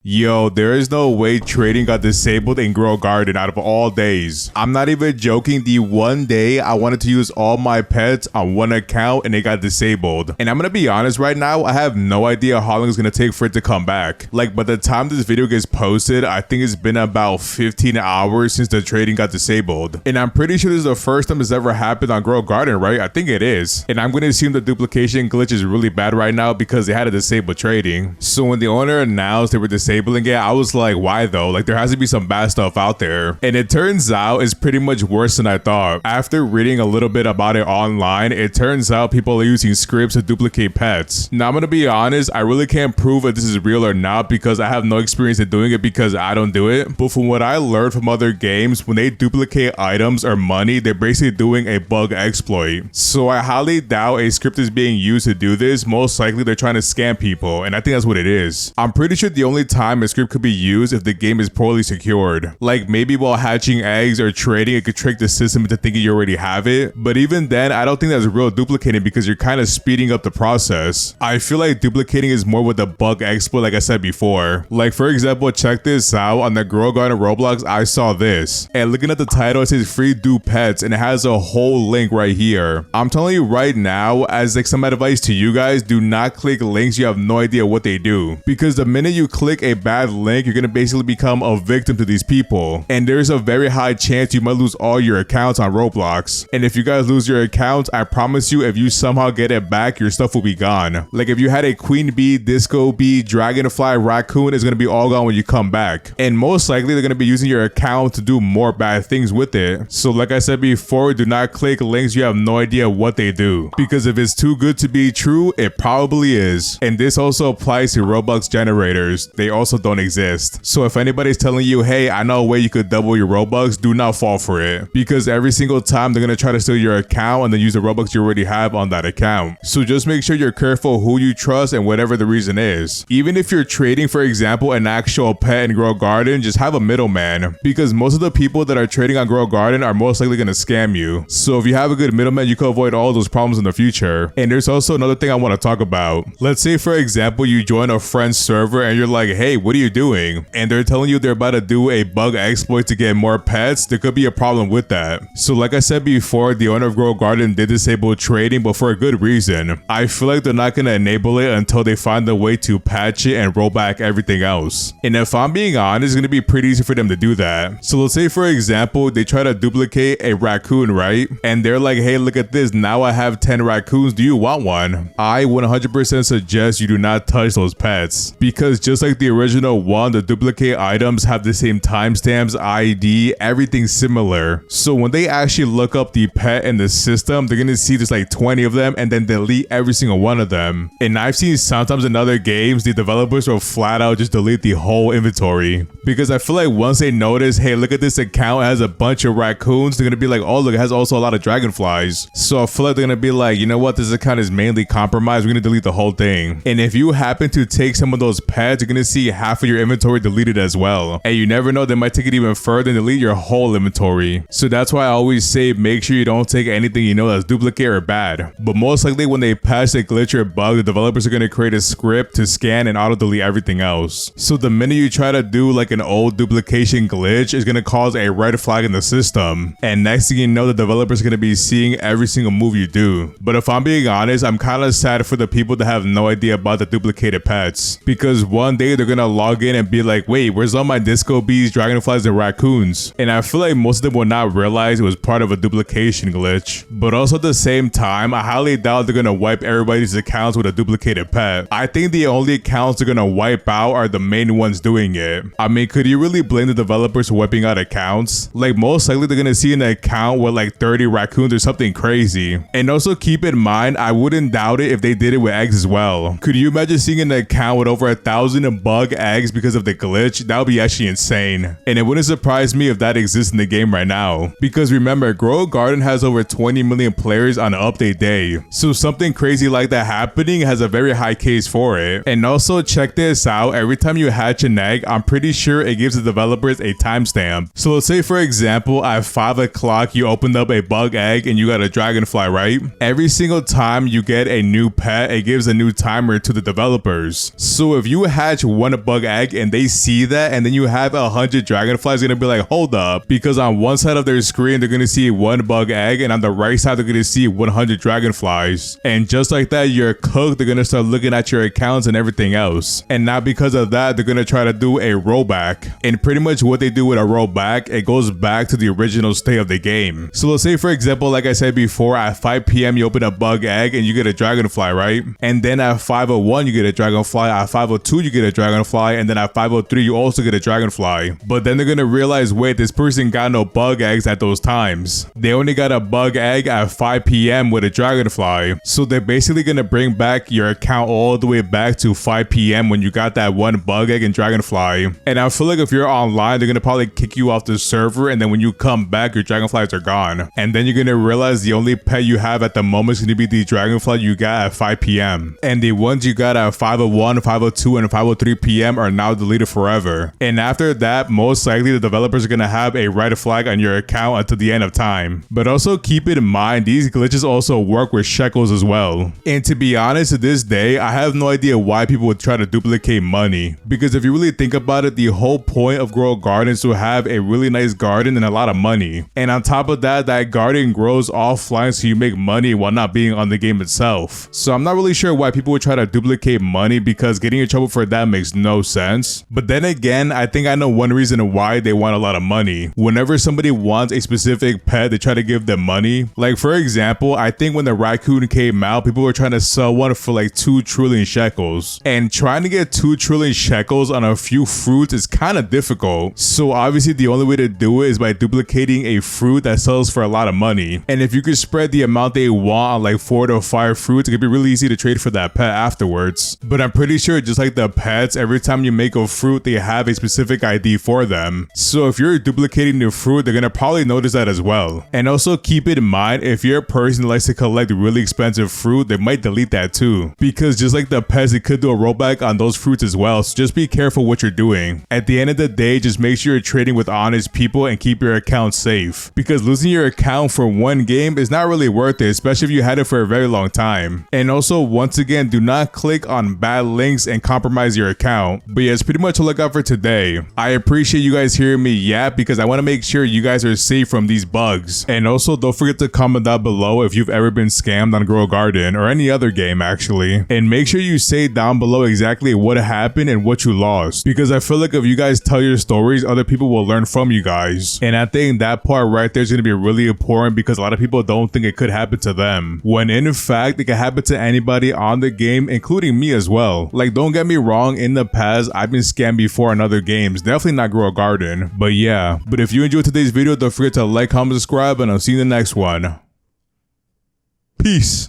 Yo, there is no way trading got disabled in Grow Garden out of all days. I'm not even joking, the one day I wanted to use all my pets on one account and it got disabled. And I'm gonna be honest right now, I have no idea how long it's gonna take for it to come back. Like, by the time this video gets posted, I think it's been about 15 hours since the trading got disabled. And I'm pretty sure this is the first time it's ever happened on Grow Garden, right? I think it is. And I'm gonna assume the duplication glitch is really bad right now because they had to disable trading. So when the owner announced they were disabling it, I was like, why though? Like, there has to be some bad stuff out there. And it turns out it's pretty much worse than I thought. After reading a little bit about it online, it turns out people are using scripts to duplicate pets. Now, I'm gonna be honest, I really can't prove if this is real or not because I have no experience in doing it because I don't do it. But from what I learned from other games, when they duplicate items or money, they're basically doing a bug exploit. So I highly doubt a script is being used to do this. Most likely they're trying to scam people, and I think that's what it is. I'm pretty sure the only time a script could be used if the game is poorly secured. Like, maybe while hatching eggs or trading, it could trick the system into thinking you already have it. But even then, I don't think that's real duplicating because you're kind of speeding up the process. I feel like duplicating is more with a bug exploit, like I said before. Like, for example, check this out. On the Grow Garden Roblox, I saw this. And looking at the title, it says free dupe pets and it has a whole link right here. I'm telling you right now, as like some advice to you guys, do not click links you have no idea what they do. Because the minute you click a bad link, you're gonna basically become a victim to these people, and there's a very high chance you might lose all your accounts on Roblox. And if you guys lose your accounts, I promise you, if you somehow get it back, your stuff will be gone. Like, if you had a queen bee, disco bee, dragonfly, raccoon, it's gonna be all gone when you come back. And most likely they're gonna be using your account to do more bad things with it. So like I said before, do not click links you have no idea what they do, because if it's too good to be true, it probably is. And this also applies to Roblox generators. They also don't exist. So if anybody's telling you, hey, I know a way you could double your Robux, do not fall for it, because every single time they're gonna try to steal your account and then use the Robux you already have on that account. So just make sure you're careful who you trust and whatever the reason is. Even if you're trading, for example, an actual pet in Grow Garden, just have a middleman, because most of the people that are trading on Grow Garden are most likely gonna scam you. So if you have a good middleman, you can avoid all those problems in the future. And there's also another thing I want to talk about. Let's say, for example, you join a friend's server and you're like, hey, what are you doing? And they're telling you they're about to do a bug exploit to get more pets. There could be a problem with that. So like I said before, the owner of Grow Garden did disable trading, but for a good reason. I feel like they're not going to enable it until they find a way to patch it and roll back everything else. And if I'm being honest, it's going to be pretty easy for them to do that. So let's say, for example, they try to duplicate a raccoon, right? And they're like, hey, look at this. Now I have 10 raccoons. Do you want one? I 100% suggest you do not touch those pets, because just like the original one, the duplicate items have the same timestamps, ID, everything similar. So when they actually look up the pet in the system, they're gonna see there's like 20 of them and then delete every single one of them. And I've seen sometimes in other games, the developers will flat out just delete the whole inventory, because I feel like once they notice, hey, look at this account, it has a bunch of raccoons, they're gonna be like, oh, look, it has also a lot of dragonflies. So I feel like they're gonna be like, you know what, this account is mainly compromised, we're gonna delete the whole thing. And if you happen to take some of those pets, you're gonna see half of your inventory deleted as well. And you never know, they might take it even further and delete your whole inventory. So that's why I always say, make sure you don't take anything you know that's duplicate or bad. But most likely when they patch the glitch or bug, the developers are gonna create a script to scan and auto delete everything else. So the minute you try to do like an old duplication glitch, is gonna cause a red flag in the system. And next thing you know, the developers are gonna be seeing every single move you do. But if I'm being honest, I'm kind of sad for the people that have no idea about the duplicated pets, because one day they're gonna log in and be like, wait, where's all my disco bees, dragonflies, and raccoons? And I feel like most of them will not realize it was part of a duplication glitch. But also at the same time, I highly doubt they're gonna wipe everybody's accounts with a duplicated pet. I think the only accounts they're gonna wipe out are the main ones doing it. I mean, could you really blame the developers for wiping out accounts? Like, most likely they're gonna see an account with like 30 raccoons or something crazy. And also keep in mind, I wouldn't doubt it if they did it with eggs as well. Could you imagine seeing an account with over 1,000 bug eggs because of the glitch? That would be actually insane. And it wouldn't surprise me if that exists in the game right now. Because remember, Grow Garden has over 20 million players on an update day. So something crazy like that happening has a very high case for it. And also check this out, every time you hatch an egg, I'm pretty sure it gives the developers a timestamp. So let's say, for example, at 5 o'clock you opened up a bug egg and you got a dragonfly, right? Every single time you get a new pet, it gives a new timer to the developers. So if you hatch one one bug egg and they see that, and then you have 100 dragonflies, gonna be like, hold up, because on one side of their screen they're gonna see one bug egg, and on the right side they're gonna see 100 dragonflies. And just like that, you're cooked. They're gonna start looking at your accounts and everything else. And now because of that, they're gonna try to do a rollback. And pretty much what they do with a rollback, it goes back to the original state of the game. So let's say, for example, like I said before, at 5 p.m. you open a bug egg and you get a dragonfly, right? And then at 5:01 you get a dragonfly, at 5:02 you get a dragonfly, and then at 5:03 you also get a dragonfly. But then they're gonna realize, wait, this person got no bug eggs at those times. They only got a bug egg at 5 p.m. with a dragonfly. So they're basically gonna bring back your account all the way back to 5 p.m. when you got that one bug egg and dragonfly. And I feel like if you're online, they're gonna probably kick you off the server, and then when you come back, your dragonflies are gone. And then you're gonna realize the only pet you have at the moment is gonna be the dragonfly you got at 5 p.m. And the ones you got at 5:01, 5:02, and 5:03 p.m. are now deleted forever. And after that, most likely the developers are gonna have a red flag on your account until the end of time. But also keep in mind, these glitches also work with shekels as well. And to be honest, to this day, I have no idea why people would try to duplicate money. Because if you really think about it, the whole point of Grow a Garden is to have a really nice garden and a lot of money. And on top of that, that garden grows offline so you make money while not being on the game itself. So I'm not really sure why people would try to duplicate money, because getting in trouble for that makes no sense. But then again, I think I know one reason why they want a lot of money. Whenever somebody wants a specific pet, they try to give them money. Like for example, I think when the raccoon came out, people were trying to sell one for like 2 trillion shekels. And trying to get 2 trillion shekels on a few fruits is kind of difficult. So obviously the only way to do it is by duplicating a fruit that sells for a lot of money. And if you could spread the amount they want on like 4 to 5 fruits, it could be really easy to trade for that pet afterwards. But I'm pretty sure just like the pets, every time you make a fruit, they have a specific ID for them. So if you're duplicating the fruit, they're gonna probably notice that as well. And also keep it in mind, if you're a person that likes to collect really expensive fruit, they might delete that too. Because just like the pets, they could do a rollback on those fruits as well. So just be careful what you're doing. At the end of the day, just make sure you're trading with honest people and keep your account safe. Because losing your account for one game is not really worth it, especially if you had it for a very long time. And also, once again, do not click on bad links and compromise your account. But yeah, it's pretty much all I got for today. I appreciate you guys hearing me yap, because I want to make sure you guys are safe from these bugs. And also, don't forget to comment down below if you've ever been scammed on Grow a Garden or any other game actually. And make sure you say down below exactly what happened and what you lost. Because I feel like if you guys tell your stories, other people will learn from you guys. And I think that part right there is going to be really important, because a lot of people don't think it could happen to them, when in fact it can happen to anybody on the game, including me as well. Like, don't get me wrong, in the past I've been scammed before in other games, definitely not Grow a Garden. But yeah, but if you enjoyed today's video, don't forget to like, comment, subscribe, and I'll see you in the next one. Peace.